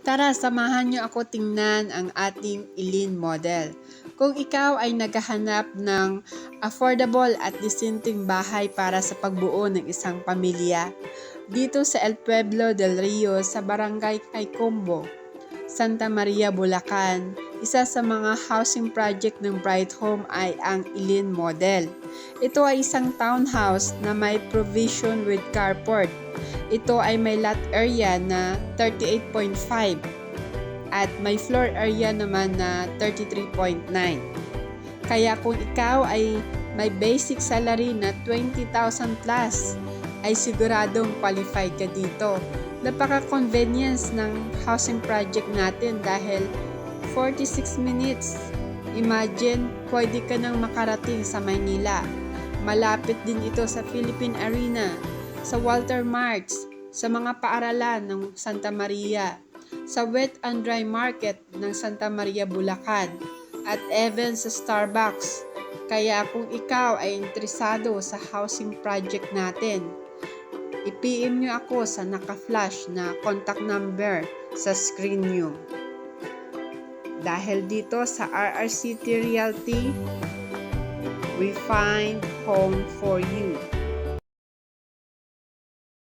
Tara, samahan niyo ako tingnan ang ating Eileen model. Kung ikaw ay naghahanap ng affordable at disenteng bahay para sa pagbuo ng isang pamilya, dito sa El Pueblo del Rio sa Barangay Caycombo, Santa Maria, Bulacan, isa sa mga housing project ng Bright Home ay ang Eileen model. Ito ay isang townhouse na may provision with carport. Ito ay may lot area na 38.5 at may floor area naman na 33.9. Kaya kung ikaw ay may basic salary na 20,000 plus, ay siguradong qualified ka dito. Napaka-convenience ng housing project natin dahil 46 minutes. Imagine, pwede ka nang makarating sa Maynila. Malapit din ito sa Philippine Arena, sa Walter Marts, sa mga paaralan ng Santa Maria, sa Wet and Dry Market ng Santa Maria, Bulacan, at even sa Starbucks. Kaya kung ikaw ay interesado sa housing project natin, i-PM nyo ako sa naka-flash na contact number sa screen nyo. Dahil dito sa RR City Realty, we find home for you.